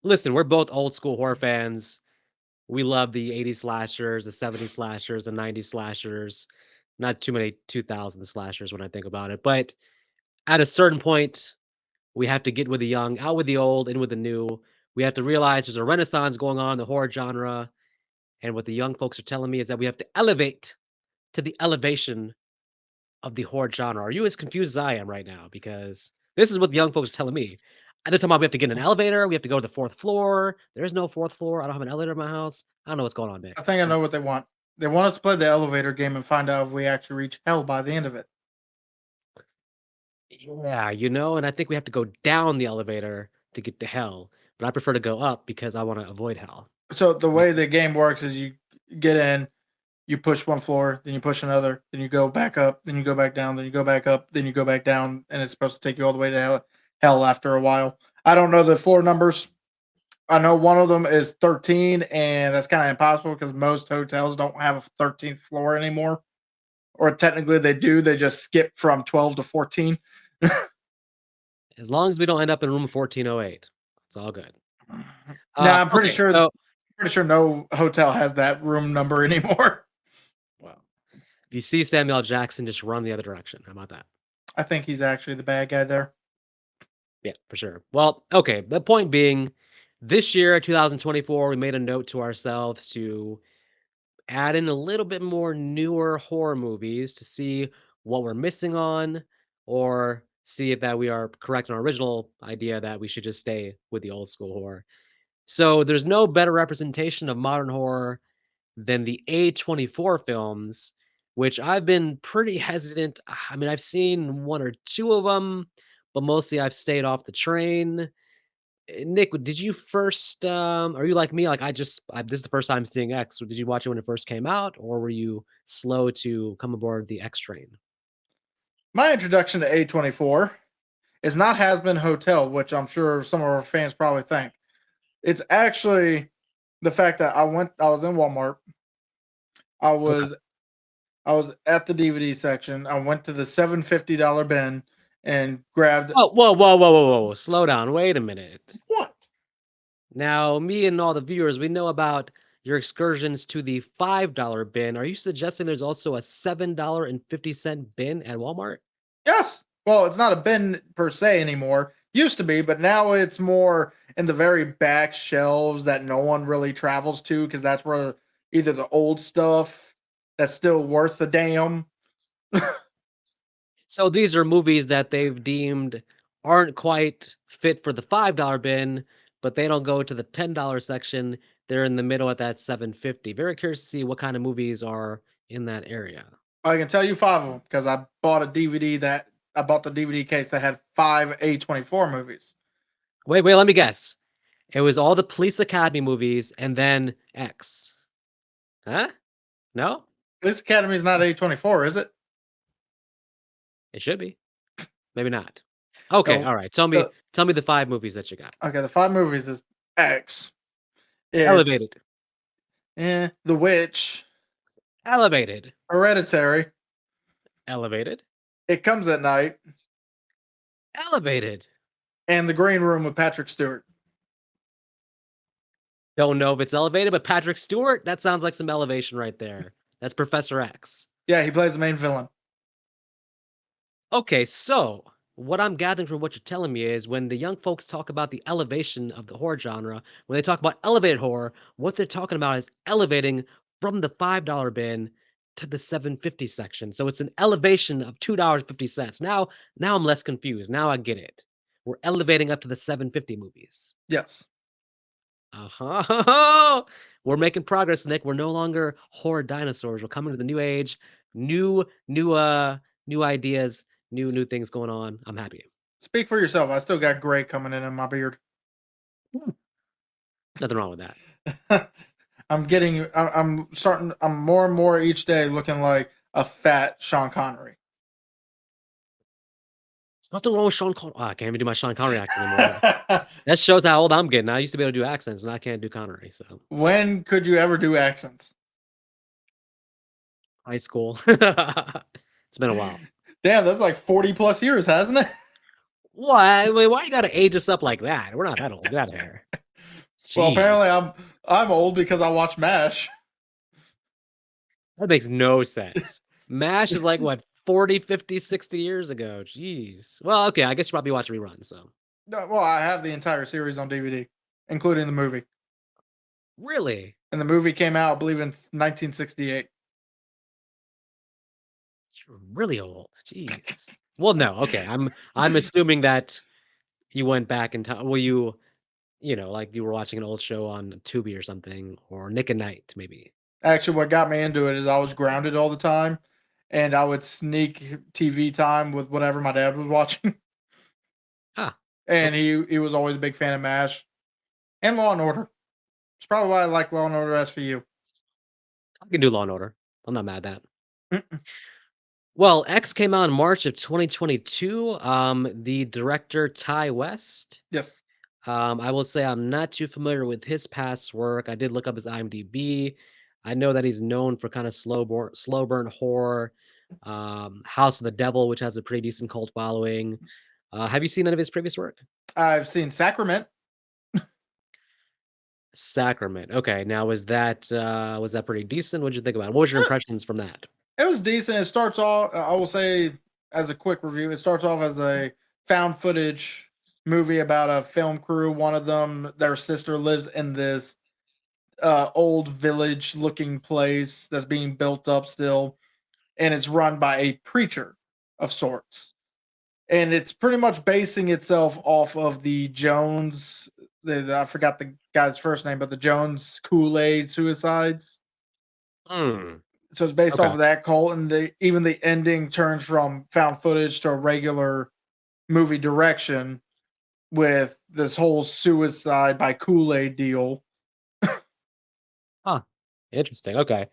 listen, we're both old school horror fans. We love the 80s slashers, the 70s slashers, the 90s slashers. Not too many 2000 slashers when I think about it, but at a certain point, we have to get with the young, out with the old, in with the new. We have to realize there's a renaissance going on in the horror genre, and what the young folks are telling me is that we have to elevate to the elevation of the horror genre. Are you as confused as I am right now? Because this is what the young folks are telling me. They're talking about we have to get in an elevator, we have to go to the 4th floor. There's no 4th floor. I don't have an elevator in my house. I don't know what's going on, I Nick. think I know what they want. They want us to play the elevator game and find out if we actually reach hell by the end of it. Yeah, and I think we have to go down the elevator to get to hell, but I prefer to go up because I wanna avoid hell. So the But way the game works is you get in, you push one floor, then you push another, then you go back up, then you go back down, then you go back up, then you go back down, and it's supposed to take you all the way to hell after a while. I don't know the floor numbers. I know one of them is 13, and that's kind of impossible because most hotels don't have a 13th floor anymore. Or technically they do, they just skip from 12 to 14. as long as we don't end up in room 1408, it's all good. Now I'm Okay, so pretty sure no hotel has that room number anymore. well, if you see Samuel L. Jackson, just run the other direction. How about that? I think he's actually the bad guy there. Yeah, for sure. Well, okay, the point being, this year, 2024, we made a note to ourselves to add in a little bit more newer horror movies to see what we're missing on, or see if that we are correct in our original idea that we should just stay with the old school horror. So there's no better representation of modern horror than the A24 films, which I've been pretty hesitant. I mean, I've seen one or two of them, but mostly I've stayed off the train. Nick, did you first, are you like me? Like this is the first time seeing X. So did you watch it when it first came out, or were you slow to come aboard the X train? My introduction to A24 is not Has Been Hotel, which I'm sure some of our fans probably think. It's actually the fact that I was in Walmart. I Okay. was I was at the DVD section. I went to the $750 bin and grabbed Oh, whoa, whoa, whoa, whoa, whoa! Slow down. Wait a minute. what? Now, me and all the viewers, we know about your excursions to the $5 bin. Are you suggesting there's also a $7.50 bin at Walmart? Yes. Well, it's not a bin per se anymore. Used to be, but now it's more in the very back shelves that no one really travels to because that's where either the old stuff that's still worth the damn. So these are movies that they've deemed aren't quite fit for the $5 bin, but they don't go to the $10 section. They're in the middle at that 750. Very curious to see what kind of movies are in that area. I can tell you five of them because I bought the DVD case that had five A24 movies. Wait, let me guess. It was all the Police Academy movies and then X. Huh? No? This Academy is not A24, is it? It should be. Maybe not. Okay, No. all right. Tell me The tell me the 5 movies that you got. Okay, the five movies is X. It's Elevated. The Witch, Elevated. Hereditary, Elevated. It Comes at Night, Elevated. and The Green Room with Patrick Stewart. Don't know if it's elevated, but Patrick Stewart, that sounds like some elevation right there. That's Professor X. Yeah, he plays the main villain. Okay, so what I'm gathering from what you're telling me is when the young folks talk about the elevation of the horror genre, when they talk about elevated horror, what they're talking about is elevating from the $5 bin to the 750 section. So it's an elevation of $2.50. Now I'm less confused. Now I get it. We're elevating up to the 750 movies. Yes. Uh-huh. We're making progress, Nick. We're no longer horror dinosaurs. We're coming to the new age, new ideas, new things going on. I'm happy. Speak for yourself. I still got gray coming in my beard. Hmm. Nothing wrong with that. I'm more and more each day looking like a fat Sean Connery. There's nothing wrong with Sean Connery. Oh, I can't even do my Sean Connery accent anymore. That shows how old I'm getting. I used to be able to do accents, and I can't do Connery. So When could you ever do accents? high school. It's been a while. Damn, that's like 40 plus years, hasn't it? Why? Why you gotta age us up like that? We're not that old. Get out of here. Well, Jeez, apparently I'm old because I watch MASH. that makes no sense. MASH is like, what, 40, 50, 60 years ago? Jeez. Well, okay, I guess you probably watch reruns, so. No, well, I have the entire series on DVD, including the movie. Really? And the movie came out, I believe, in 1968. You're really old. Jeez. Well, no, okay, I'm assuming that you went back in time. Well, like, you were watching an old show on Tubi or something, or Nick at Night, maybe. Actually, what got me into it is I was grounded all the time, and I would sneak TV time with whatever my dad was watching. Ah, And okay. he was always a big fan of MASH and Law and Order. It's probably why I like Law and Order SVU. I can do Law& and Order. I'm not mad at that. Mm, Well, X came out in March of 2022. The director, Ty West. yes. I will say I'm not too familiar with his past work. I did look up his IMDb. I know that he's known for kind of slow burn horror, House of the Devil, which has a pretty decent cult following. Have you seen any of his previous work? I've seen Sacrament. Sacrament. Okay, now was that pretty decent? What did you think about it? What was your Eh, impressions from that? It was decent. It starts off, I will say, as a quick review, it starts off as a found footage movie about a film crew. One of them, their sister lives in this old village looking place that's being built up still, and it's run by a preacher of sorts. And it's pretty much basing itself off of the Jones. I forgot the guy's first name, but the Jones Kool-Aid suicides. Hmm. So it's based off Okay. of that cult, and even the ending turns from found footage to a regular movie direction with this whole suicide by Kool-Aid deal. Huh. Interesting. Okay.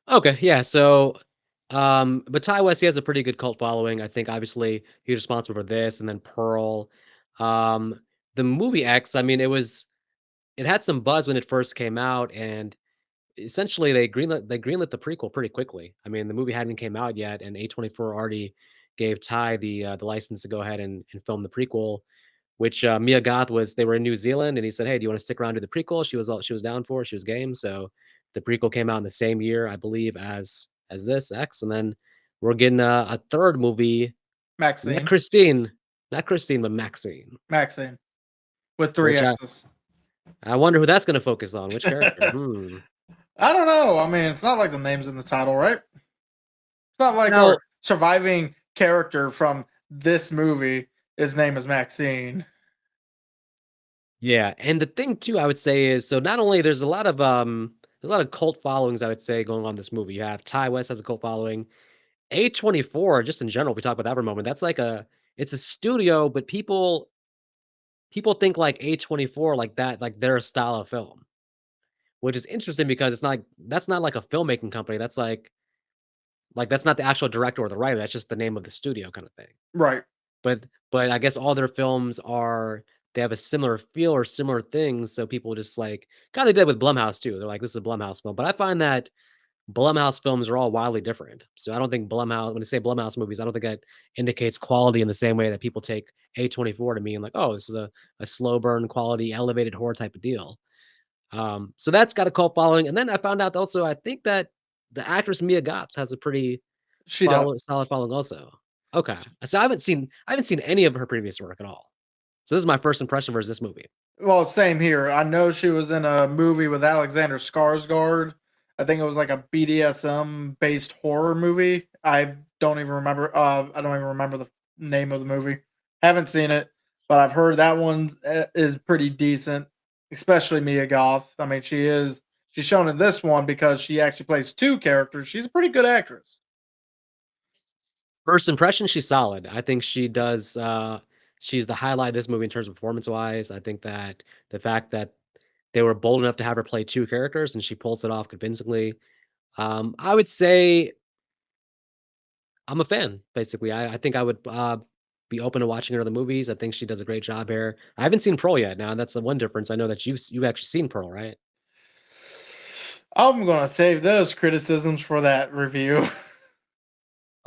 Okay, yeah, so, but Ty West, he has a pretty good cult following. I think obviously he's responsible for this and then Pearl. Um, the movie X, I mean, it had some buzz when it first came out, and essentially they greenlit the prequel pretty quickly. I mean, the movie hadn't came out yet, and A24 already gave Ty the license to go ahead and film the prequel, which, Mia Goth they were in New Zealand, and he said, "Hey, do you wanna stick around to the prequel?" She was down for it, she was game, so the prequel came out in the same year, I believe, as this, X, and then we're getting a 3rd movie, not Maxine, Christine not Christine, but Maxine, Maxine with three which I X's. I wonder who that's gonna focus on, which character? Hmm. I don't know. I mean, it's not like the name's in the title, right? It's not like Now our surviving character from this movie. His name is Maxine. yeah, and the thing too, I would say is so not only there's a lot of cult followings, I would say, going on in this movie. You have Ty West has a cult following. A24, just in general, we talk about that for a moment, that's like it's a studio, but people think like A24 like that, like their style of film, which is interesting because it's not that's not like a filmmaking company, that's not the actual director or the writer, that's just the name of the studio kinda thing. Right. But I guess all their films they have a similar feel or similar things, so people just like kinda did with Blumhouse too, they're like, "This is a Blumhouse film," but I find that Blumhouse films are all wildly different. So I don't think Blumhouse when I say Blumhouse movies, I don't think that indicates quality in the same way that people take A24 to mean like, "Oh, this is a slow burn quality, elevated horror type of deal." So that's got a cult following, and then I found out also, I think that the actress Mia Goth has a pretty She does. solid following also. Okay. So I haven't seen any of her previous work at all. So this is my first impression versus this movie. Well, same here. I know she was in a movie with Alexander Skarsgård. I think it was like a BDSM based horror movie. I don't even remember. I don't even remember the name of the movie. Haven't seen it, but I've heard that one is pretty decent. Especially Mia Goth. I mean, she's shown in this one because she actually plays two characters. She's a pretty good actress. First impression, she's solid. I think she's the highlight of this movie in terms of performance-wise. I think that the fact that they were bold enough to have her play 2 characters and she pulls it off convincingly. I would say I'm a fan, basically. I think I would, be open to watching her other movies. I think she does a great job here. I haven't seen Pearl yet. Now that's the one difference. I know that you've actually seen Pearl, right? I'm gonna save those criticisms for that review.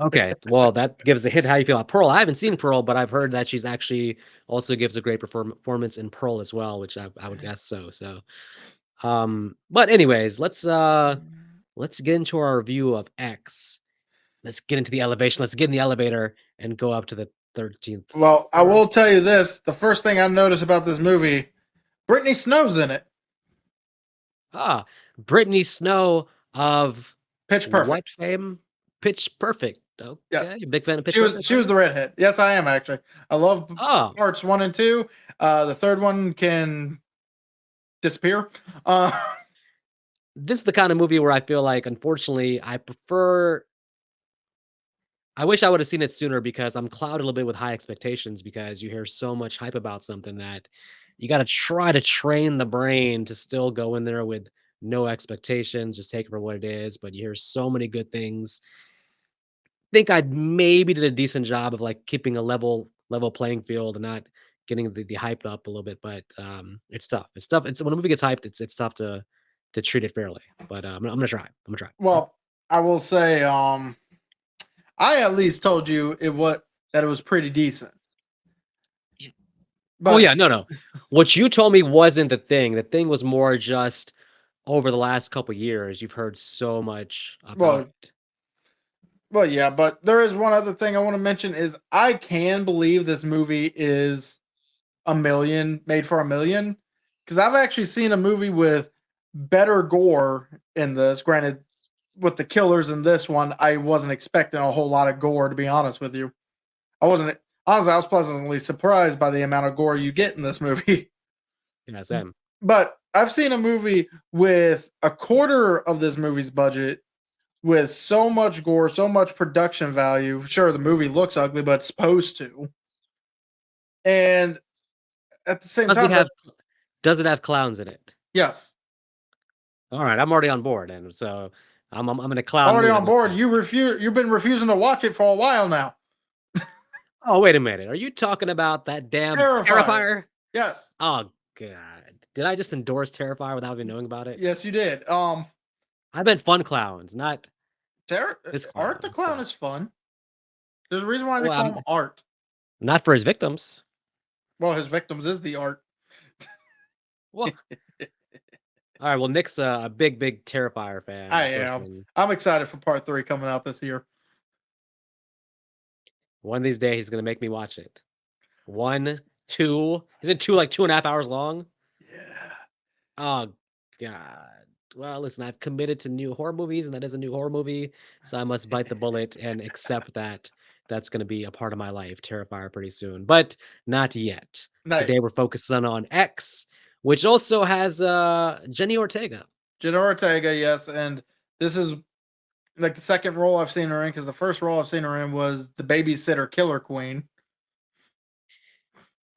Okay, well, that gives a hint how you feel about Pearl. I haven't seen Pearl, but I've heard that she's actually also gives a great performance in Pearl as well, which I would guess so. So, but anyways, let's get into our review of X. Let's get into the elevation. Let's get in the elevator and go up to the 13th Well, I floor. will tell you this: the first thing I noticed about this movie, Brittany Snow's in it. Ah, Brittany Snow of Pitch what Perfect. fame? Pitch Perfect. Yes, Okay, you big fan of Pitch she Perfect, was are the redhead. Yes, I am actually. I love Oh, parts 1 and 2. The third one can disappear. Uh, this is the kind of movie where I feel like, unfortunately, I wish I would have seen it sooner because I'm clouded a little bit with high expectations because you hear so much hype about something that you got to try to train the brain to still go in there with no expectations, just take it for what it is. But you hear so many good things. Think I'd maybe did a decent job of like keeping a level playing field and not getting the hype up a little bit. But it's tough. It's tough. It's when a movie gets hyped, it's tough to treat it fairly. But I'm gonna try. I'm gonna try. well, I will say, I at least told you that it was pretty decent. Oh, But yeah, no. What you told me wasn't the thing. The thing was more just over the last couple years, you've heard so much about well, it. yeah. But there is one other thing I want to mention is I can believe this movie is made for a million, because I've actually seen a movie with better gore in this. Granted, with the killers in this one, I wasn't expecting a whole lot of gore, to be honest with you. I wasn't honestly. I was pleasantly surprised by the amount of gore you get in this movie. Yeah, same. But I've seen a movie with a quarter of this movie's budget with so much gore, so much production value. Sure, the movie looks ugly, but it's supposed to. And at the same Does it time, have does it have clowns in it? yes, Alright, I'm already on board, and so I'm in a clown already mood, on I'm board. okay. You've been refusing to watch it for a while now. Oh, wait a minute. Are you talking about that damn Terrifier. Terrifier? Yes. Oh, god. Did I just endorse Terrifier without even knowing about it? Yes, you did. I meant fun clowns, not this Art the clown, Clown so is fun. There's a reason why they well, call I'm him Art. not for his victims. Well, his victims is the art. Well, alright, well, Nick's a big Terrifier I fan, am. person. I'm excited for part 3 coming out this year. One of these days, he's gonna make me watch it. 1, 2 is it 2, like, 2.5 hours long? Yeah. Oh, god. Well, listen, I've committed to new horror movies, and that is a new horror movie, so I must bite the bullet and accept that that's gonna be a part of my life, Terrifier, pretty soon, but not yet. No, Today, we're focusing on X, which also has, Jenny Ortega. Jenna Ortega, yes, and this is like the second role I've seen her in, because the first role I've seen her in was the babysitter killer queen.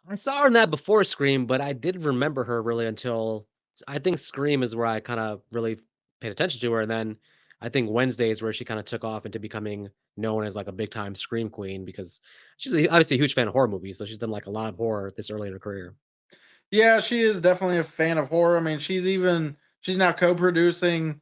I saw her in that before Scream, but I didn't remember her really until I think Scream is where I kinda really paid attention to her, and then I think Wednesday is where she kinda took off into becoming known as, like, a big time scream queen because she's obviously a huge fan of horror movies, so she's done, like, a lot of horror this early in her career. Yeah, she is definitely a fan of horror. I mean, she's now co-producing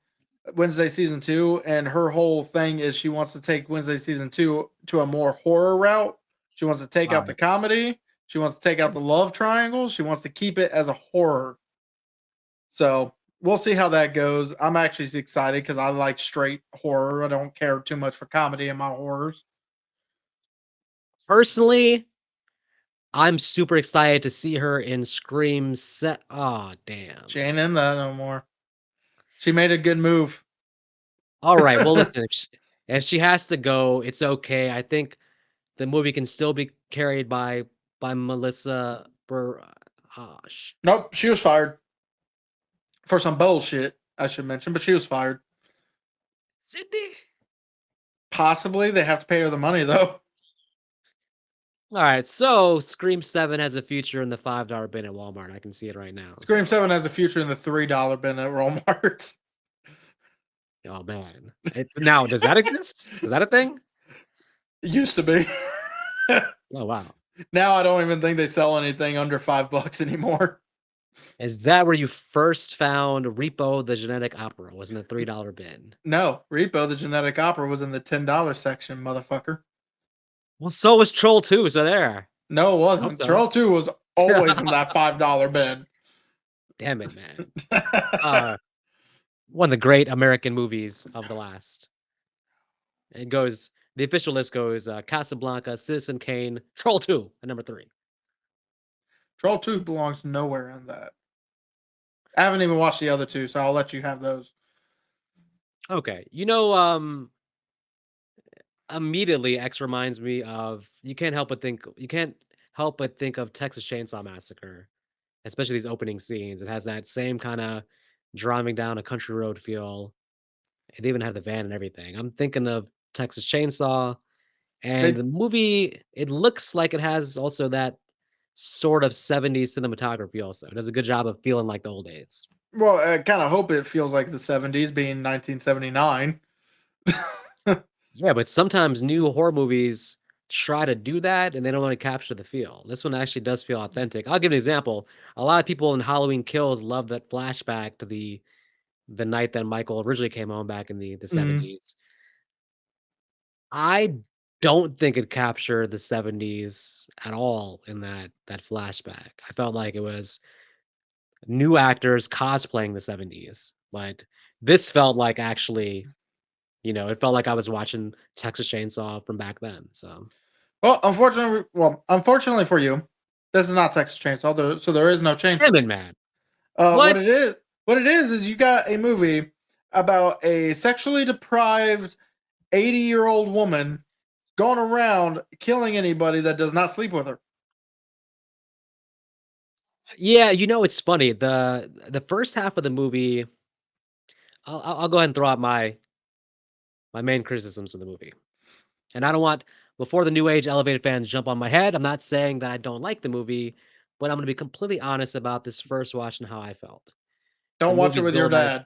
Wednesday season 2, and her whole thing is she wants to take Wednesday season 2 to a more horror route. She wants to take out the Nice. comedy. She wants to take out the love triangle. She wants to keep it as a horror. So we'll see how that goes. I'm actually excited because I like straight horror. I don't care too much for comedy in my horrors. Personally, I'm super excited to see her in Scream set oh She damn. ain't in that no more. She made a good move. Alright, well, listen, if she has to go, it's okay. I think the movie can still be carried by Melissa Nope, she was fired for some bullshit, I should mention, but she was fired. Sydney? Possibly they have to pay her the money though. Alright, so Scream 7 has a future in the $5 bin at Walmart, I can see it right now, Scream so 7 has a future in the $3 bin at Walmart. oh, man. Now, does that exist? Is that a thing? It used to be. Oh, wow. Now I don't even think they sell anything under $5 anymore. Is that where you first found Repo the Genetic Opera? Was in the $3 bin? No, Repo the Genetic Opera was in the $10 section, motherfucker. Well, so was Troll 2, so there. No, it I hope wasn't. so. Troll 2 was always in that $5 bin. Damn it, man. Uh, one of the great American movies of the last. It goes the official list goes, Casablanca, Citizen Kane, Troll 2 at number 3. Troll 2 belongs nowhere in that. I haven't even watched the other two, so I'll let you have those. Okay. Immediately X reminds me of you can't help but think of Texas Chainsaw Massacre, especially these opening scenes. It has that same kinda driving down a country road feel. It even had the van and everything. I'm thinking of Texas Chainsaw, and They the movie, it looks like it has also that sort of '70s cinematography also. It does a good job of feeling like the old days. well, I kind of hope it feels like the 70s being 1979. Yeah, but sometimes new horror movies try to do that, and they don't really capture the feel. This one actually does feel authentic. I'll give an example. A lot of people in Halloween Kills love that flashback to the night that Michael originally came home back in the Mhm. '70s. I don't think it captured the '70s at all in that flashback. I felt like it was new actors cosplaying the '70s, but this felt like actually, it felt like I was watching Texas Chainsaw from back then, so Unfortunately for you, this is not Texas Chainsaw, so there is no chainsaw. damn it, man. What What? it is you got a movie about a sexually deprived 80-year-old woman going around killing anybody that does not sleep with her. Yeah, it's funny, the first half of the movie I'll go ahead and throw out my main criticisms of the movie, and I don't want before the new age elevated fans jump on my head, I'm not saying that I don't like the movie, but I'm gonna be completely honest about this first watch and how I felt. The Don't watch it movie's with your billed as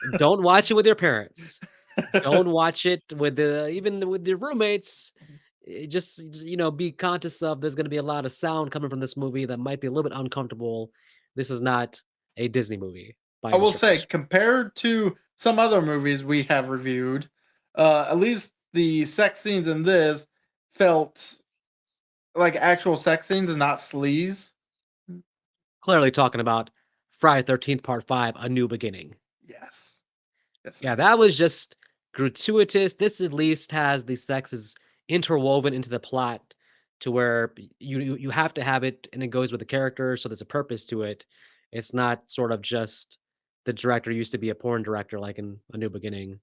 dad. don't watch it with your parents. Don't watch it with even with your roommates. Just, be conscious of there's gonna be a lot of sound coming from this movie that might be a little bit uncomfortable. This is not a Disney movie by I any will stretch. say, compared to some other movies we have reviewed, at least the sex scenes in this felt like actual sex scenes and not sleaze. Clearly talking about Friday 13th Part 5, A New Beginning. Yes. Yes, I Yeah, am. that was just gratuitous. This at least has the sexes interwoven into the plot to where you have to have it and it goes with the character, so there's a purpose to it. It's not sort of just the director used to be a porn director like in A New Beginning.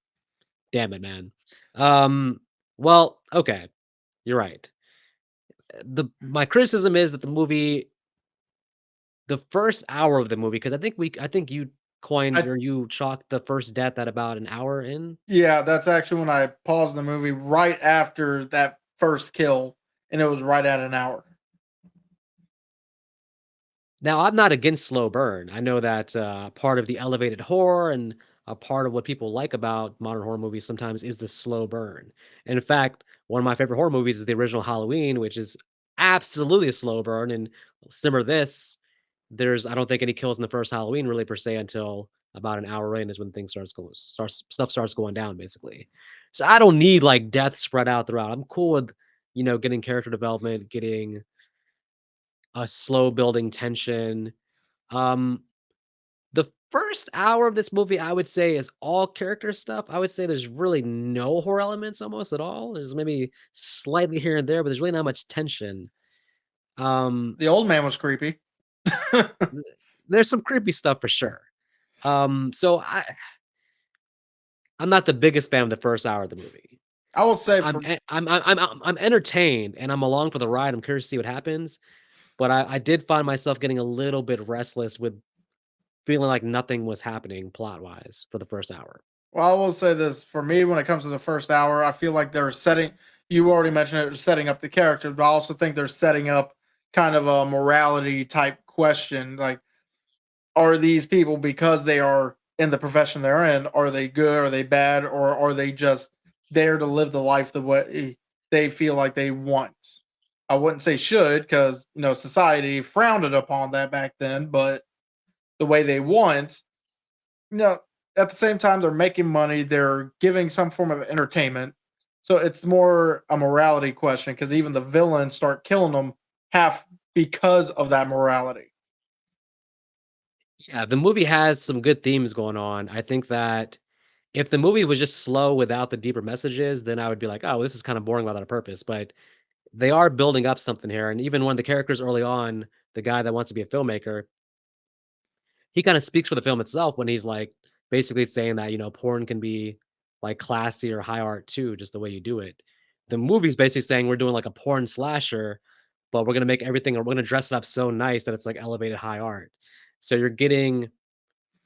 Damn it, man. Um, well, okay, you're right. The my criticism is that the first hour of the movie, because I think you coined I or you chalked the first death at about an hour in. Yeah, that's actually when I paused the movie right after that first kill, and it was right at an hour. Now, I'm not against slow burn. I know that part of the elevated horror and a part of what people like about modern horror movies sometimes is the slow burn. And in fact, one of my favorite horror movies is the original Halloween, which is absolutely a slow burn. And similar to this, I don't think any kills in the first Halloween really per se until about an hour in is when things stuff starts going down basically. So I don't need like death spread out throughout. I'm cool with getting character development, getting a slow building tension. Um, the first hour of this movie, I would say, is all character stuff. I would say there's really no horror elements almost at all. There's maybe slightly here and there, but there's really not much tension. Um, The old man was creepy. th- there's some creepy stuff for sure. So I'm not the biggest fan of the first hour of the movie. I will say I'm for e- I'm entertained and I'm along for the ride. I'm curious to see what happens, but I did find myself getting a little bit restless with feeling like nothing was happening plot wise for the first hour. Well, I will say this for me when it comes to the first hour, I feel like they're setting. You already mentioned it, setting up the characters, but I also think they're setting up kind of a morality type question. Like, are these people because they are in the profession they're in? Are they good? Are they bad? Or are they just there to live the life the way they feel like they want? I wouldn't say should because society frowned it upon that back then, but the way they want, you know, at the same time they're making money, they're giving some form of entertainment. So it's more a morality question because even the villains start killing them half because of that morality. Yeah, the movie has some good themes going on. I think that if the movie was just slow without the deeper messages, then I would be like, "Oh, this is kinda boring without a purpose," but they are building up something here, and even one of the characters early on, the guy that wants to be a filmmaker, he kinda speaks for the film itself when he's, like, basically saying that, porn can be, like, classy or high art too, just the way you do it. The movie's basically saying we're doing, like, a porn slasher, but we're gonna make everything or we're gonna dress it up so nice that it's, like, elevated high art. So you're getting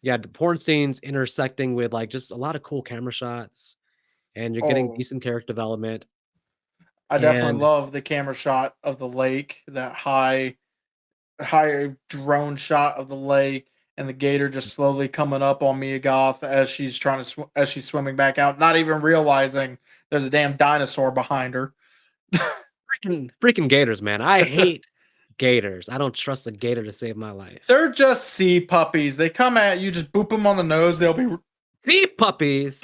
yeah, the porn scenes intersecting with, like, just a lot of cool camera shots, and you're getting Oh, decent character development, I definitely and love the camera shot of the lake, that high drone shot of the lake and the gator just slowly coming up on Mia Goth as she's trying to as she's swimming back out, not even realizing there's a damn dinosaur behind her. freaking gators, man. I hate gators. I don't trust a gator to save my life. They're just sea puppies. They come at you, just boop them on the nose. They'll be. Sea puppies!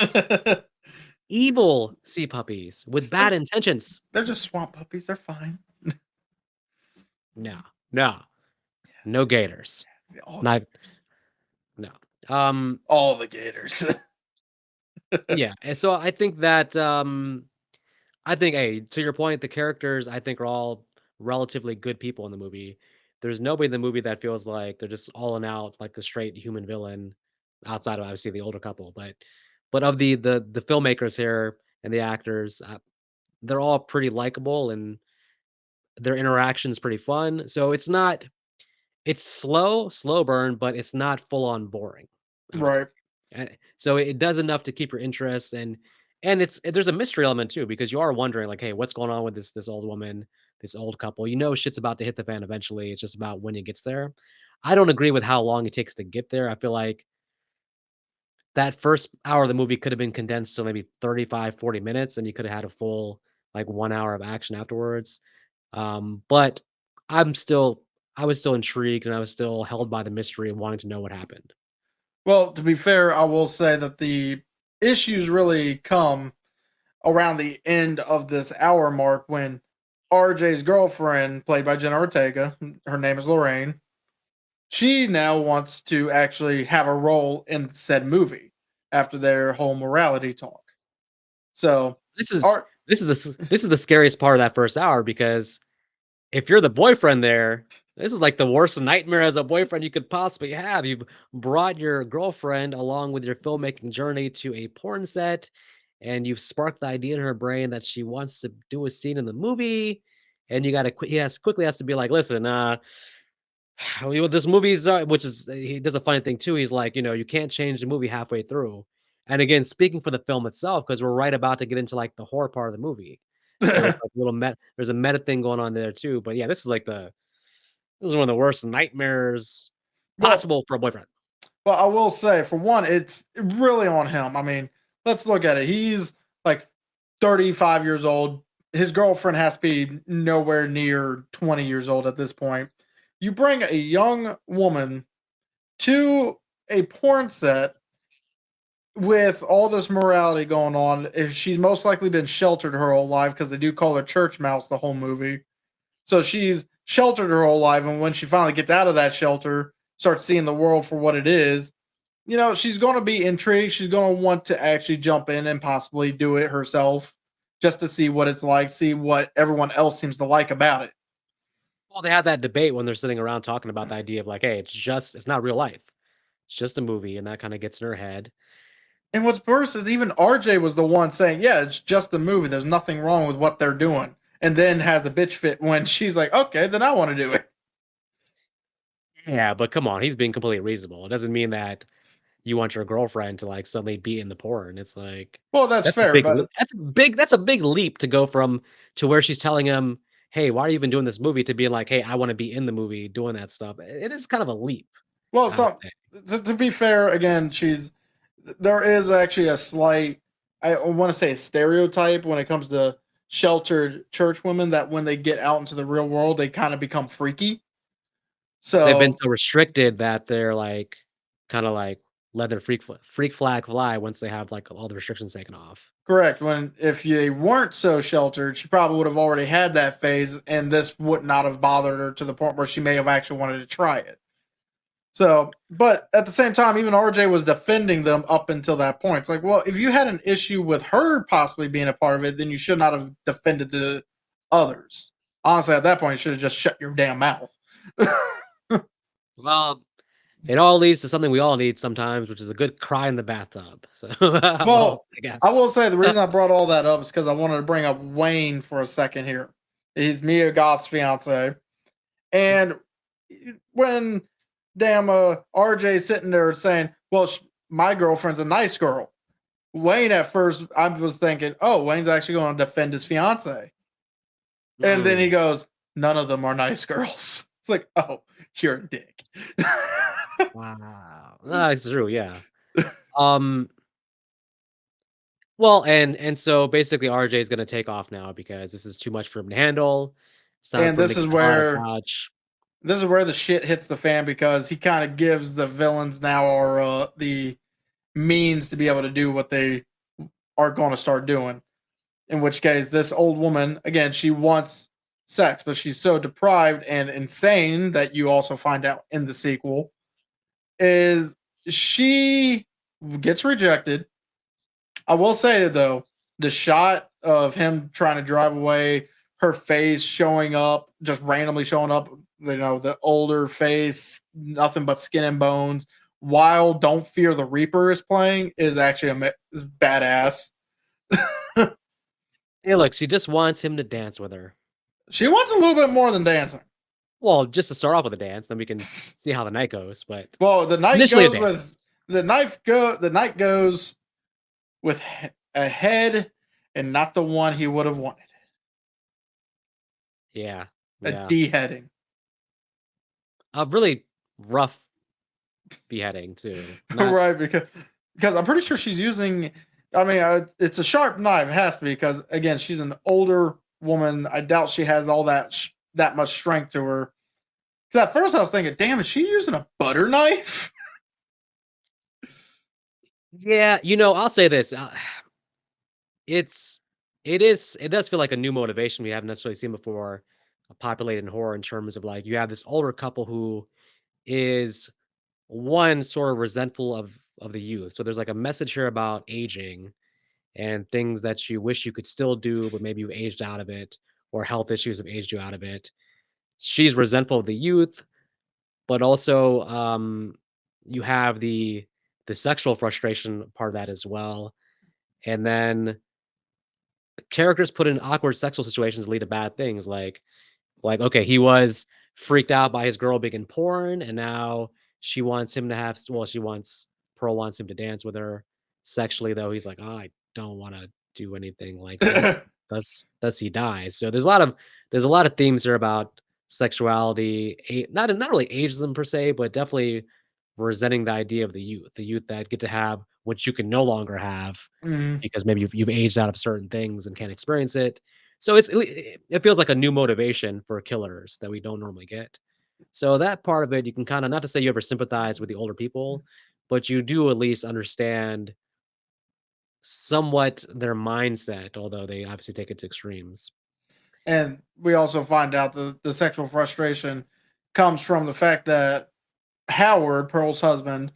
Evil sea puppies with they're, bad intentions. they're just swamp puppies. They're fine. No, no, no gators. All Not gators. no. Um, All the gators. yeah, and so I think that, I think, hey, to your point, the characters I think are all relatively good people in the movie. There's nobody in the movie that feels like they're just all in out like a straight human villain, outside of obviously the older couple. But of the filmmakers here and the actors, they're all pretty likable and their interaction's pretty fun. So it's slow burn, but it's not full on boring, I would say. Right. So it does enough to keep your interest and there's a mystery element too because you are wondering like, "Hey, what's going on with this old woman, this old couple?" You know shit's about to hit the fan eventually, it's just about when it gets there. I don't agree with how long it takes to get there. I feel like that first hour of the movie could have been condensed to maybe 35, 40 minutes, and you could have had a full, like, 1 hour of action afterwards. But I'm still I was still intrigued, and I was still held by the mystery of wanting to know what happened. Well, to be fair, I will say that the issues really come around the end of this hour mark when RJ's girlfriend, played by Jenna Ortega, her name is Lorraine, she now wants to actually have a role in said movie after their whole morality talk. So, This is art, this is the scariest part of that first hour because if you're the boyfriend there, this is like the worst nightmare as a boyfriend you could possibly have. You've brought your girlfriend along with your filmmaking journey to a porn set, and you've sparked the idea in her brain that she wants to do a scene in the movie, and you gotta quickly has to be like, "Listen, this movie's," which is he does a funny thing too, he's like, "You can't change the movie halfway through." And again, speaking for the film itself, because 'cause we're right about to get into, like, the horror part of the movie. So it's like a little there's a meta thing going on there too, but yeah, this is one of the worst nightmares well, possible for a boyfriend. I will say, for one, it's really on him. I mean, let's look at it. He's like 35 years old. His girlfriend has to be nowhere near 20 years old at this point. You bring a young woman to a porn set with all this morality going on. If she's most likely been sheltered her whole life because they do call her church mouse the whole movie. So she's sheltered her whole life, and when she finally gets out of that shelter, starts seeing the world for what it is, she's going to be intrigued. She's going to want to actually jump in and possibly do it herself just to see what it's like, see what everyone else seems to like about it. Well, they had that debate when they're sitting around talking about the idea of like, "Hey, it's not real life. It's just a movie," and that kinda gets in her head. And what's worse is even RJ was the one saying, "Yeah, it's just a movie. There's nothing wrong with what they're doing." And then has a bitch fit when she's like, "Okay, then I want to do it." Yeah, but come on, he's being completely reasonable. It doesn't mean that you want your girlfriend to, like, suddenly be in the porn. It's like, Well, that's fair, but that's a big leap to go from to where she's telling him, "Hey, why are you even doing this movie?" to being like, "Hey, I wanna be in the movie doing that stuff." It is kind of a leap, well, I would so say. to be fair, again, there is actually a slight, I want to say a stereotype when it comes to sheltered church women that when they get out into the real world, they kind of become freaky. So they've been So so restricted that they're, like, kinda, like, let their freak flag fly once they have, like, all the restrictions taken off. correct. When if they weren't so sheltered, she probably would have already had that phase, and this would not have bothered her to the point where she may have actually wanted to try it. So, but at the same time, even RJ was defending them up until that point. It's like, well, if you had an issue with her possibly being a part of it, then you should not have defended the others. Honestly, at that point, you should have just shut your damn mouth. Well, it all leads to something we all need sometimes, which is a good cry in the bathtub. So, well, Well, I I guess. will say the reason I brought all that up is because I wanted to bring up Wayne for a second here. He's Mia Goth's fiance. And when damn RJ sitting there saying, well, my girlfriend's a nice girl. Wayne at first, I was thinking, oh, Wayne's actually going to defend his fiance. And then he Mm, goes, none of them are nice girls. It's like, oh, you're a dick. wow. That's true, yeah. Um, well, and so basically RJ is gonna take off now because this is too much for him to handle. It's time and for him to this get is the hell out of where Dodge. this is where the shit hits the fan because he kind of gives the villains now are the means to be able to do what they are going to start doing. In which case, this old woman, again, she wants sex, but she's so deprived and insane that you also find out in the sequel is she gets rejected. I will say though, the shot of him trying to drive away, her face showing up, just randomly showing up, the older face, nothing but skin and bones, while Don't Fear the Reaper is playing is actually is badass. Hey, look, she just wants him to dance with her. She wants a little bit more than dancing. Well, just to start off with a dance, then we can see how the night goes, but Well, initially a dance. the night goes with a head and not the one he would have wanted. Yeah, A yeah. deheading. A really rough beheading too. Not Right, because I'm pretty sure she's using. I mean, it's a sharp knife. It has to be because again, she's an older woman. I doubt she has all that much strength to her. Because at first I was thinking, damn, is she using a butter knife? yeah, I'll say this, it's it does feel like a new motivation we haven't necessarily seen before, populated in horror in terms of, like, you have this older couple who is, one, sort of resentful of the youth. So there's, like, a message here about aging and things that you wish you could still do, but maybe you aged out of it, or health issues have aged you out of it. She's resentful of the youth, but also, you have the sexual frustration part of that as well, and then characters put in awkward sexual situations lead to bad things, okay, he was freaked out by his girl being in porn, and now she wants him to have she wants Pearl wants him to dance with her sexually, though he's like, "Oh, I don't wanna do anything like this." Thus he dies. So there's a lot of themes here about sexuality, not really ageism per se, but definitely resenting the idea of the youth that get to have what you can no longer have Mhm. because maybe you've aged out of certain things and can't experience it. So it feels like a new motivation for killers that we don't normally get. So that part of it, you can kind of, not to say you ever sympathize with the older people, but you do at least understand somewhat their mindset, although they obviously take it to extremes. And we also find out the sexual frustration comes from the fact that Howard, Pearl's husband,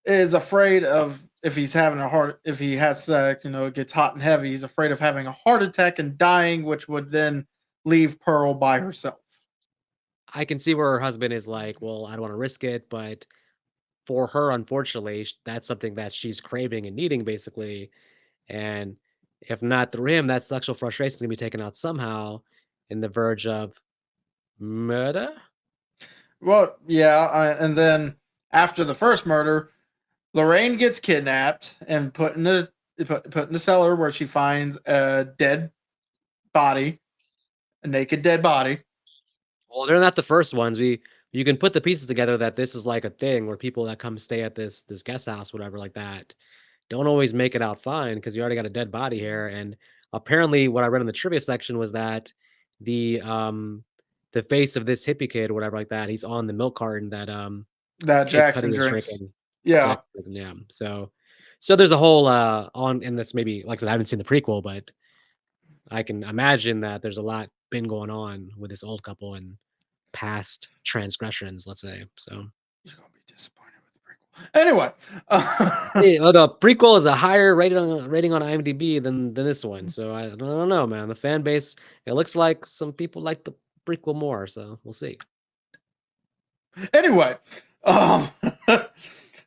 is afraid of if he has sex, it gets hot and heavy. He's afraid of having a heart attack and dying, which would then leave Pearl by herself. I can see where her husband is like, well, I don't want to risk it, but for her, unfortunately, that's something that she's craving and needing, basically. And if not through him, that sexual frustration is gonna be taken out somehow in the verge of murder? Well, yeah, and then after the first murder, Lorraine gets kidnapped and put in the cellar where she finds a dead body, a naked dead body. Well, they're not the first ones. You can put the pieces together that this is like a thing where people that come stay at this guest house, whatever, like that, don't always make it out fine because you already got a dead body here. And apparently what I read in the trivia section was that the, um, the face of this hippie kid or whatever like that, he's on the milk carton that, That Kid Cudi Jackson was drinks. drinking. Yeah. Jack yeah, so there's a whole, on and that's maybe like I said, I haven't seen the prequel, but I can imagine that there's a lot been going on with this old couple and past transgressions, let's say, so. You're gonna be disappointed with the prequel. Anyway, The prequel is a higher rating on IMDb than this one, so I don't know, man. The fan base, it looks like some people like the prequel more, so we'll see. anyway, um,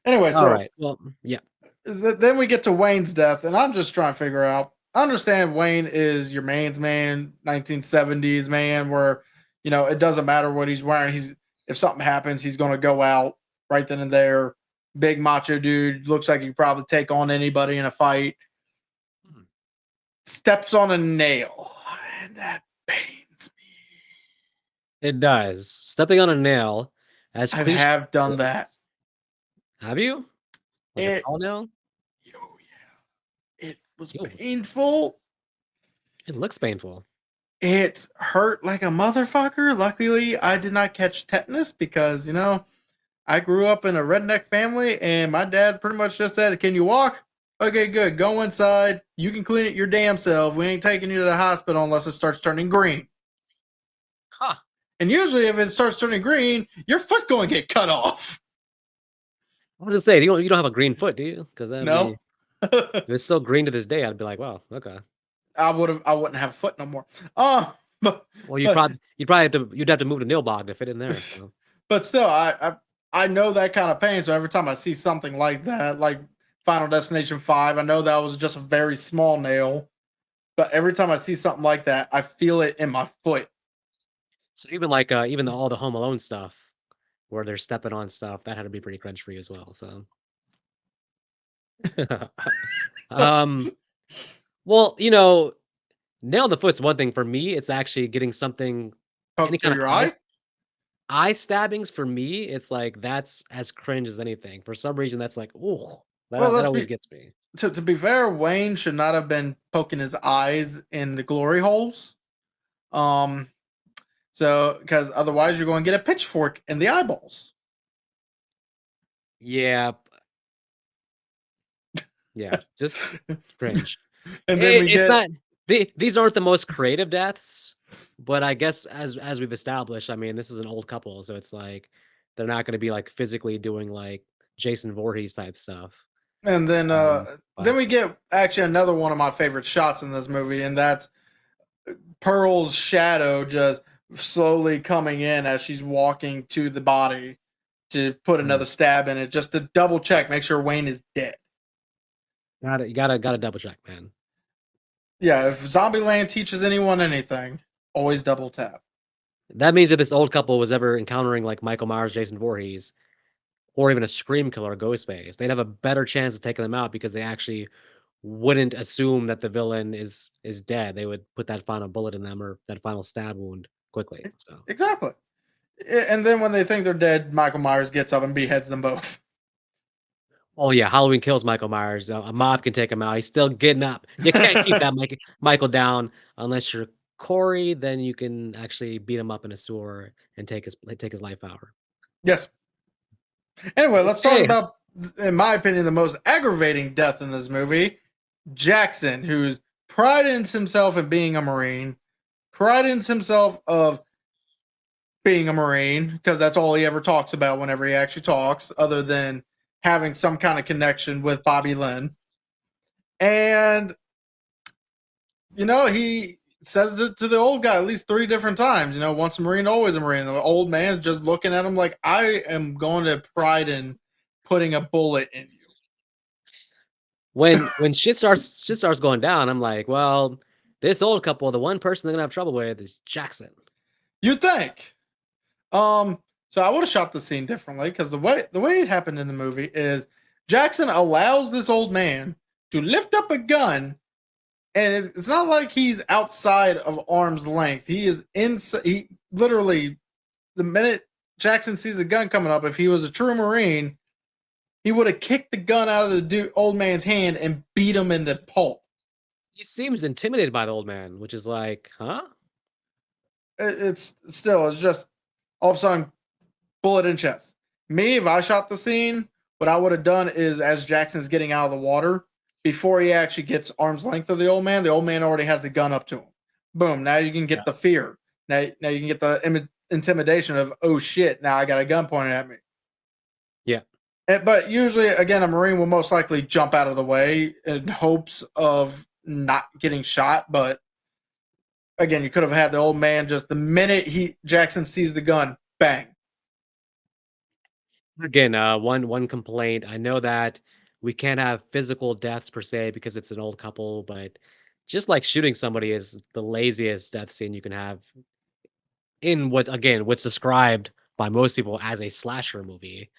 anyway, so Alright, well, yeah. then we get to Wayne's death, and I'm just trying to figure out. I understand Wayne is your man's man, 1970s man, where it doesn't matter what he's wearing. If something happens, he's going to go out right then and there. Big macho dude, looks like he could probably take on anybody in a fight. Hmm. Steps on a nail, and that pains me. It does. Stepping on a nail, as I cliche have as done it that. is. Have you? Like a It, tall nail? oh yeah, it was Yo, painful. it looks painful. It hurt like a motherfucker. Luckily, I did not catch tetanus because, I grew up in a redneck family and my dad pretty much just said, "Can you walk? Okay, good. Go inside. You can clean it your damn self. We ain't taking you to the hospital unless it starts turning green." Huh. And usually, if it starts turning green, your foot's going to get cut off. I was gonna say, you don't have a green foot, do you? Because that'd be No, if it's still green to this day, I'd be like, "Wow, okay." I wouldn't have a foot no more. But Well, you'd but probably you'd probably have to you'd have to move to Nilbog to fit in there, so. but still, I know that kind of pain. So every time I see something like that, like Final Destination 5, I know that was just a very small nail. But every time I see something like that, I feel it in my foot. So even all the Home Alone stuff where they're stepping on stuff, that had to be pretty cringe for you as well, so. Um, well, nail in the foot's one thing. For me, it's actually getting something any Poke kind through of your eye. eye stabbings for me, it's like that's as cringe as anything. For some reason, that's like, ooh, Well, that always gets me. to be fair, Wayne should not have been poking his eyes in the glory holes. Um, so because otherwise you're going to get a pitchfork in the eyeballs. Yeah, yeah, just cringe. And then we It's get not these aren't the most creative deaths, but I guess as we've established, I mean, this is an old couple, so it's like they're not gonna be, like, physically doing, like, Jason Voorhees type stuff. and then But we get actually another one of my favorite shots in this movie, and that's Pearl's shadow just slowly coming in as she's walking to the body to put mm, another stab in it, just to double check, make sure Wayne is dead. gotta double check, man. Yeah, if Zombieland teaches anyone anything, always double tap. That means if this old couple was ever encountering, like, Michael Myers, Jason Voorhees, or even a Scream killer, Ghostface, they'd have a better chance of taking them out because they actually wouldn't assume that the villain is dead. They would put that final bullet in them or that final stab wound quickly, so. Exactly. And then when they think they're dead, Michael Myers gets up and beheads them both. Oh, yeah, Halloween Kills Michael Myers, a mob can take him out, he's still getting up. You can't keep that Michael down unless you're Corey, then you can actually beat him up in a sewer and take his life power. Yes. Anyway, let's talk Okay. about, in my opinion, the most aggravating death in this movie. Jackson, who prides himself in being a Marine, prides himself of being a Marine, because that's all he ever talks about whenever he actually talks, other than having some kind of connection with Bobby Lynn. And, he says it to the old guy at least 3 different times. Once a Marine, always a Marine. The old man's just looking at him like, I am going to pride in putting a bullet in you. When shit starts going down, I'm like, "Well, this old couple, the one person they're gonna have trouble with is Jackson." You'd think. So I would have shot the scene differently because the way it happened in the movie is Jackson allows this old man to lift up a gun, and it's not like he's outside of arm's length. He is inside. He literally, the minute Jackson sees the gun coming up, if he was a true Marine, he would have kicked the gun out of the old man's hand and beat him into pulp. He seems intimidated by the old man, which is like, huh? It's still, it's just all of a sudden bullet in chest. Me, if I shot the scene, what I would have done is as Jackson's getting out of the water, before he actually gets arm's length of the old man already has the gun up to him. Boom. Now you can Yeah. get the fear. Now you can get the intimidation of, oh shit, now I got a gun pointed at me. Yeah. But usually, again, a Marine will most likely jump out of the way in hopes of not getting shot. But again, you could have had the old man just the minute Jackson sees the gun, bang. Again, one complaint. I know that we can't have physical deaths per se because it's an old couple, but just like shooting somebody is the laziest death scene you can have in what again, what's described by most people as a slasher movie.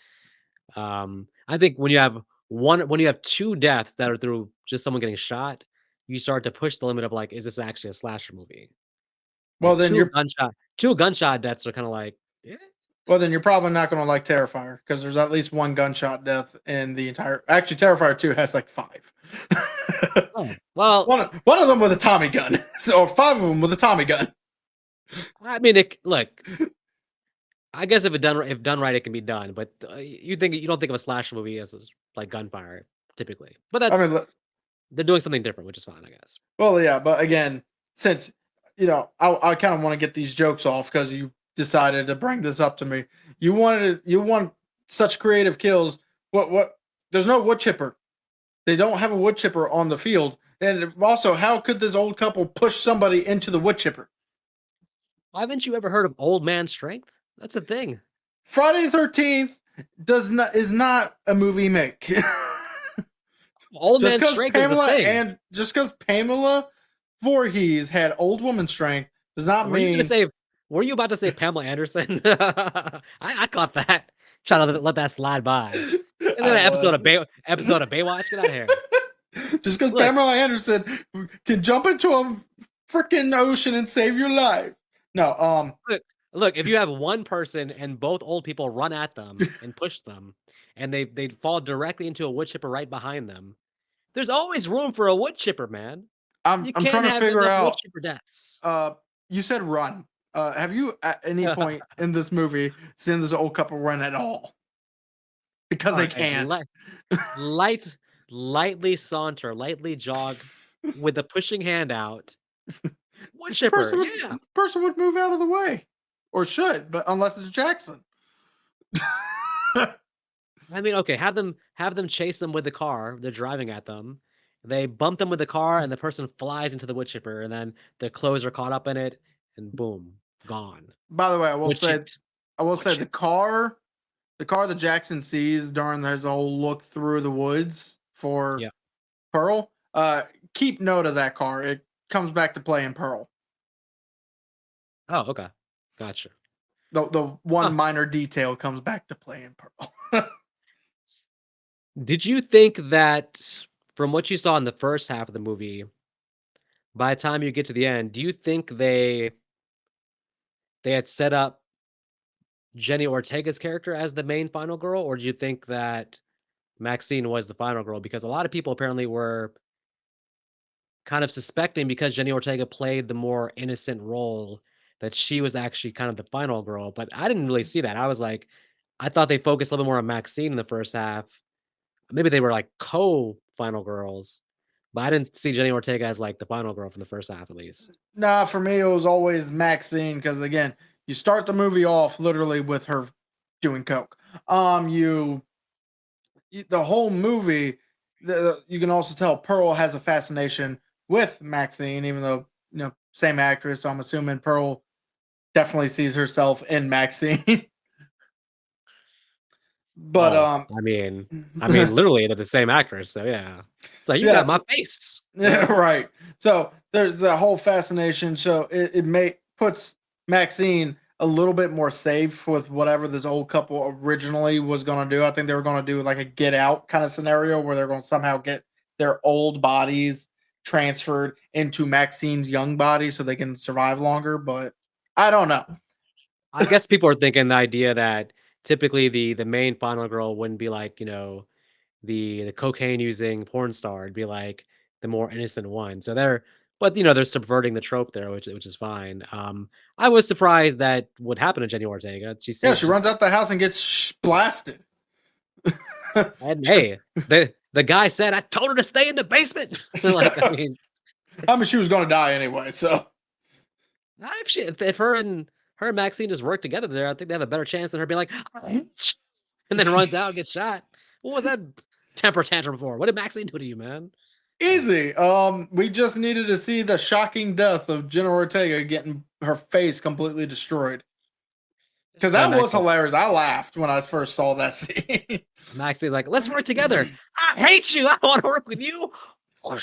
I think when you have 2 deaths that are through just someone getting shot, you start to push the limit of like, is this actually a slasher movie? Well, Like then you're 2 gunshot deaths are kinda like, "Eh." Well, then you're probably not going to like Terrifier because there's at least one gunshot death in the entire. Actually, Terrifier 2 has like five. Oh, well, one of them with a Tommy gun, so or five of them with a Tommy gun. I mean, look, I guess if done right, it can be done, but, you don't think of a slasher movie as like gunfire typically, but I mean, they're doing something different, which is fine, I guess. well, yeah, but again, since I kind of want to get these jokes off because you decided to bring this up to me. You want such creative kills. What? There's no wood chipper. They don't have a wood chipper on the field. And also, how could this old couple push somebody into the wood chipper? Haven't you ever heard of old man strength? That's a thing. Friday the 13th is not a movie make. Old man strength is a thing. Just because Pamela Voorhees had old woman strength does not Were you gonna mean say were you about to say Pamela Anderson? I caught that. Trying to let that slide by. Is that I an was. episode of Baywatch? Get out of here. Just because Look, Pamela Anderson can jump into a freaking ocean and save your life. No, look, look, if you have one person and both old people run at them and push them, and they fall directly into a wood chipper right behind them, there's always room for a wood chipper, man. You I'm trying can't to have figure enough wood out. chipper deaths. You said run. Have you at any point in this movie seen this old couple run at all? Because they Alright, can't. light lightly saunter, lightly jog with a pushing hand out. Wood chipper, yeah. Person would move out of the way, or should, but unless it's Jackson. I mean, okay, have them chase them with the car, they're driving at them. They bump them with the car, and the person flies into the wood chipper, and then their clothes are caught up in it, and boom, gone. By the way, Wood chipped. I will Wood say chip. the car that Jackson sees during his whole look through the woods for Yeah. Pearl. Keep note of that car. It comes back to play in Pearl. Oh, okay. Gotcha. The one Huh. minor detail comes back to play in Pearl. Did you think that from what you saw in the first half of the movie, by the time you get to the end, do you think they had set up Jenny Ortega's character as the main final girl, or do you think that Maxine was the final girl? Because a lot of people apparently were kind of suspecting because Jenny Ortega played the more innocent role that she was actually kind of the final girl, but I didn't really see that. I was like, I thought they focused a little more on Maxine in the first half. Maybe they were like co-final girls, but I didn't see Jenny Ortega as like the final girl from the first half at least. Nah, for me it was always Maxine because again, you start the movie off literally with her doing coke. The whole movie, you can also tell Pearl has a fascination with Maxine, even though same actress. So I'm assuming Pearl definitely sees herself in Maxine. but Well, I mean, literally they're the same actress, so yeah. So you got yes, my face. yeah, right. So there's that whole fascination. So it puts Maxine a little bit more safe with whatever this old couple originally was going to do. I think they were going to do like a Get Out kind of scenario where they're going to somehow get their old bodies transferred into Maxine's young body so they can survive longer. But I don't know. I guess people are thinking the idea that typically the main final girl wouldn't be like, the cocaine using porn star. It'd be like the more innocent one. So they're subverting the trope there, which is fine. I was surprised that what happened to Jenny Ortega. She Yeah, seemed she runs just out the house and gets blasted. and hey, the guy said I told her to stay in the basement. Like I mean, I mean, she was going to die anyway, so. if her and Maxine just work together there, I think they have a better chance than her being like, and then runs out and gets shot. What was that temper tantrum for? What did Maxine do to you, man? Easy. We just needed to see the shocking death of Jenna Ortega getting her face completely destroyed. Because that was hilarious. I laughed when I first saw that scene. Maxine's like, let's work together. I hate you. I don't want to work with you. Oh,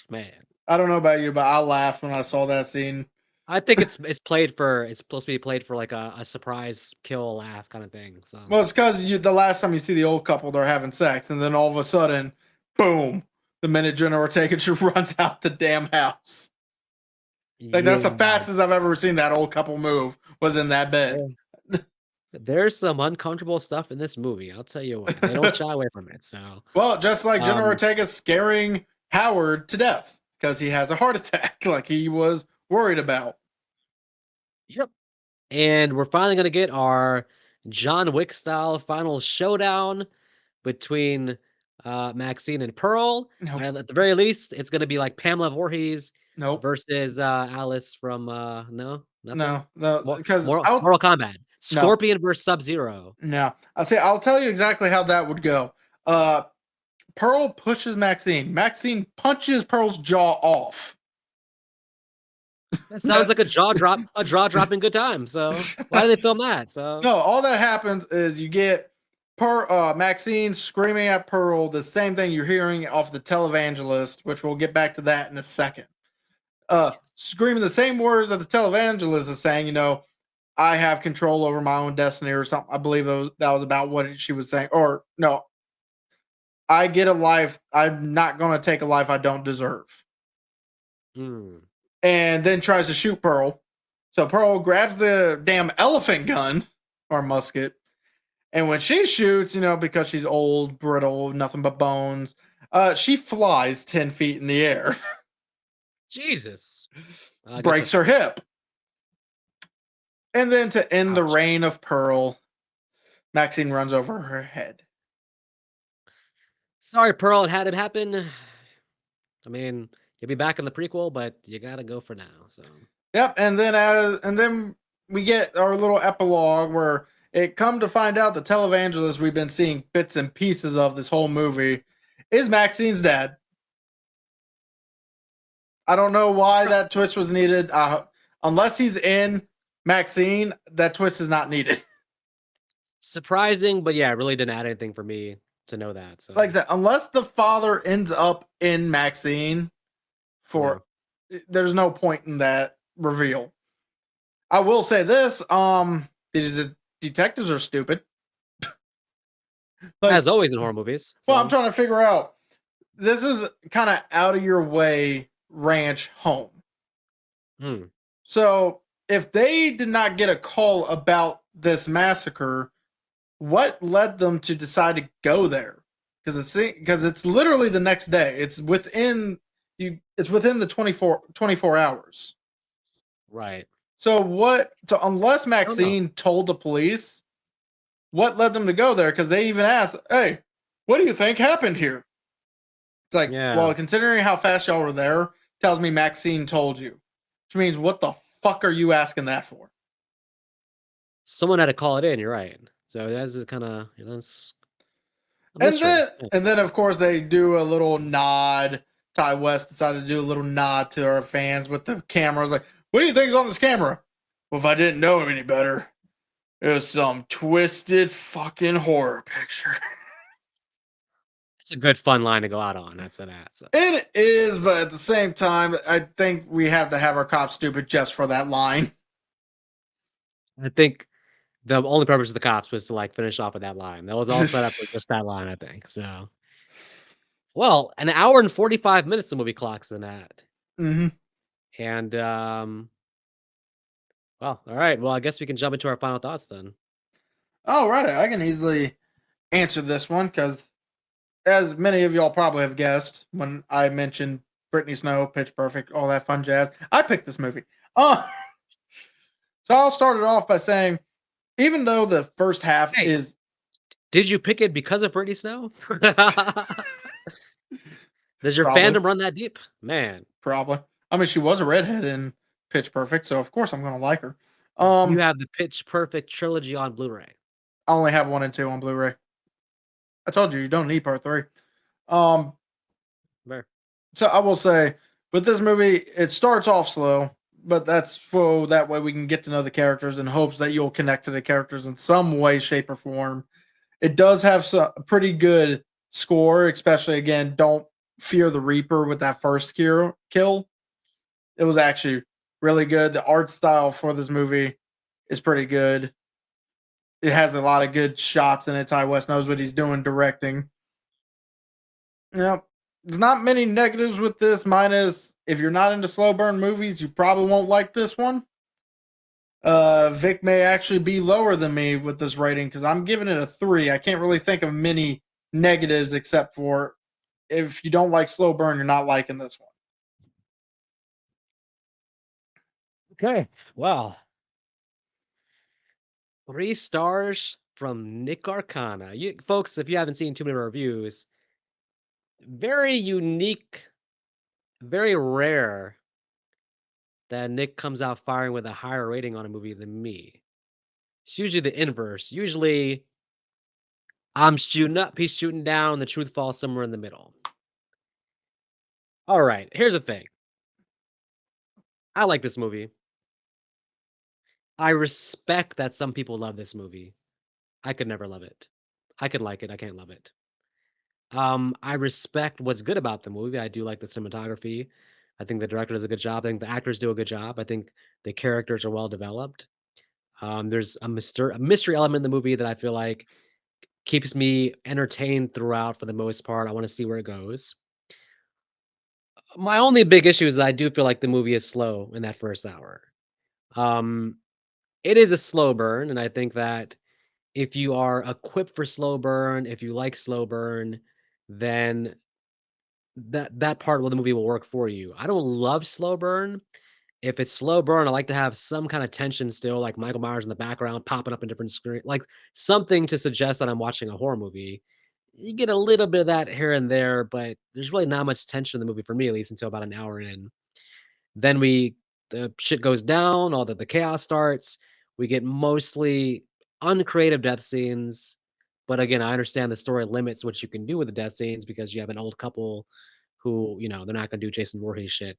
man. I don't know about you, but I laughed when I saw that scene. I think it's supposed to be played for like a surprise kill laugh kind of thing. So Well, it's because the last time you see the old couple, they're having sex, and then all of a sudden, boom! The minute Jenna Ortega just runs out the damn house. Like that's the fastest I've ever seen that old couple move. Was in that bed. There's some uncomfortable stuff in this movie. I'll tell you what. They don't shy away from it. So well, just like Jenna Ortega scaring Howard to death because he has a heart attack, like he was worried about. Yep. And we're finally gonna get our John Wick style final showdown between Maxine and Pearl. Nope. At the very least, it's gonna be like Pamela Voorhees Nope. versus Alice from no, because Mortal Kombat. Scorpion versus Sub-Zero. No, I'll tell you exactly how that would go. Pearl pushes Maxine. Maxine punches Pearl's jaw off. That sounds like a jaw dropping good time. So why did they film that? So no, all that happens is you get Maxine screaming at Pearl the same thing you're hearing off the televangelist, which we'll get back to that in a second. Screaming the same words that the televangelist is saying, I have control over my own destiny or something. I believe that was about what she was saying. Or no, I get a life. I'm not going to take a life I don't deserve. And then tries to shoot Pearl. So Pearl grabs the damn elephant gun or musket. And when she shoots, because she's old, brittle, nothing but bones, she flies 10 feet in the air. Jesus. Breaks her hip. And then to end the reign of Pearl, Maxine runs over her head. Sorry, Pearl, it had to happen. I mean, you'll be back in the prequel, but you gotta go for now. So yep, and then we get our little epilogue where it come to find out the televangelist we've been seeing bits and pieces of this whole movie is Maxine's dad. I don't know why that twist was needed. Unless he's in Maxine, that twist is not needed. Surprising, but yeah, it really didn't add anything for me to know that. So like I said, unless the father ends up in Maxine, there's no point in that reveal. I will say this: the detectives are stupid. As always in horror movies. So. Well, I'm trying to figure out. This is kind of out of your way ranch home. So if they did not get a call about this massacre, what led them to decide to go there? Because it's literally the next day. It's within the 24 hours. Right. So unless Maxine told the police, what led them to go there? Because they even asked, "Hey, what do you think happened here?" It's like, well, considering how fast y'all were there, tells me Maxine told you. Which means, what the fuck are you asking that for? Someone had to call it in. You're right. So that's kind of and then of course they do a little nod. Ty West decided to do a little nod to our fans with the camera. I was like, "What do you think is on this camera?" Well, if I didn't know any better, it was some twisted fucking horror picture. It's a good fun line to go out on. That's an ad. So. It is, but at the same time, I think we have to have our cops stupid just for that line. I think the only purpose of the cops was to finish off with that line. That was all set up for just that line, I think. So, well, an hour and 45 minutes the movie clocks in that. And well, all right. Well, I guess we can jump into our final thoughts then. Oh, right. I can easily answer this one because, as many of y'all probably have guessed, when I mentioned Brittany Snow, Pitch Perfect, all that fun jazz. I picked this movie. So I'll start it off by saying, even though the first half Hey, is did you pick it because of Britney Snow? Does your probably, fandom run that deep? Man, probably. I mean, she was a redhead in Pitch Perfect, so of course I'm gonna like her. you Um, have the Pitch Perfect trilogy on Blu-ray. I only have 1 and 2 on Blu-ray. I told you don't need part 3. Um, Fair. so I will say, with this movie, it starts off slow, but that's so that way we can get to know the characters in hopes that you'll connect to the characters in some way, shape, or form. It does have a pretty good score, especially again, don't fear the Reaper with that first kill. It was actually really good. The art style for this movie is pretty good. It has a lot of good shots in it. Ty West knows what he's doing directing. Yep. There's not many negatives with this, minus if you're not into slow burn movies, you probably won't like this one. Vic may actually be lower than me with this rating because I'm giving it a 3. I can't really think of many negatives except for if you don't like slow burn, you're not liking this one. Okay, well, 3 stars from Nick Arcana. You folks, if you haven't seen too many reviews, very unique, very rare that Nick comes out firing with a higher rating on a movie than me. It's usually the inverse. Usually, I'm shooting up, he's shooting down, the truth falls somewhere in the middle. All right, here's the thing. I like this movie. I respect that some people love this movie. I could never love it. I could like it, I can't love it. I respect what's good about the movie. I do like the cinematography. I think the director does a good job. I think the actors do a good job. I think the characters are well developed. There's a mystery element in the movie that I feel like keeps me entertained throughout for the most part. I want to see where it goes. My only big issue is that I do feel like the movie is slow in that first hour. Um, it is a slow burn, and I think that if you are equipped for slow burn, if you like slow burn, then that part of the movie will work for you. I don't love slow burn. If it's slow burn, I like to have some kind of tension still, like Michael Myers in the background popping up in different screen, like something to suggest that I'm watching a horror movie. You get a little bit of that here and there, but there's really not much tension in the movie for me, at least until about an hour in. Then the shit goes down, all the chaos starts. We get mostly uncreative death scenes. But again, I understand the story limits what you can do with the death scenes because you have an old couple who, they're not gonna do Jason Voorhees shit.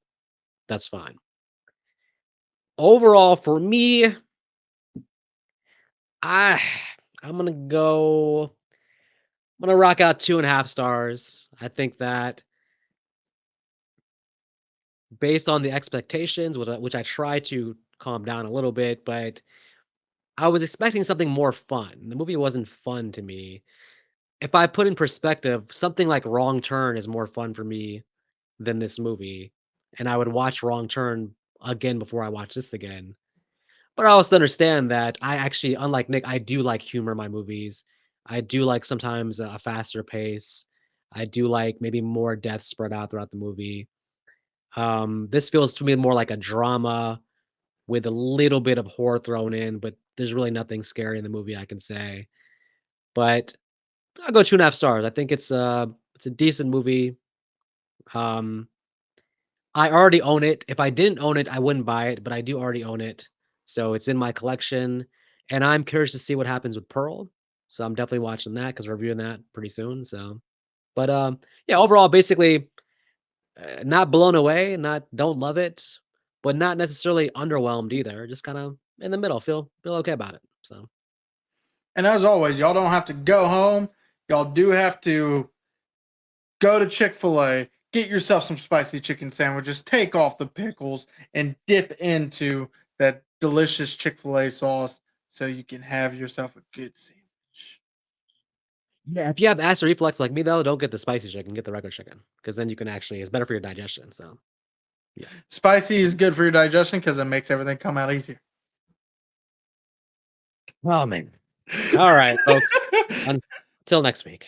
That's fine. Overall, for me, I I'm gonna rock out 2.5 stars. I think that based on the expectations, which I try to calm down a little bit, but I was expecting something more fun. The movie wasn't fun to me. If I put in perspective, something like Wrong Turn is more fun for me than this movie, and I would watch Wrong Turn again before I watch this again. But I also understand that I actually, unlike Nick, I do like humor in my movies. I do like sometimes a faster pace. I do like maybe more death spread out throughout the movie. This feels to me more like a drama with a little bit of horror thrown in, but there's really nothing scary in the movie I can say. But I'll go 2.5 stars. I think it's a decent movie. Um, I already own it. If I didn't own it, I wouldn't buy it, but I do already own it. So it's in my collection, and I'm curious to see what happens with Pearl. So I'm definitely watching that because we're reviewing that pretty soon. So, but yeah, overall, basically, not blown away, not don't love it, but not necessarily underwhelmed either. Just kind of in the middle. Feel okay about it. So And as always, y'all don't have to go home. Y'all do have to go to Chick-fil-A, get yourself some spicy chicken sandwiches, take off the pickles, and dip into that delicious Chick-fil-A sauce so you can have yourself a good sandwich. yeah, if you have acid reflux like me though, don't get the spicy chicken. Get the regular chicken because then you can actually it's better for your digestion. So yeah. Spicy is good for your digestion because it makes everything come out easier. Oh man. All right, folks. Until next week.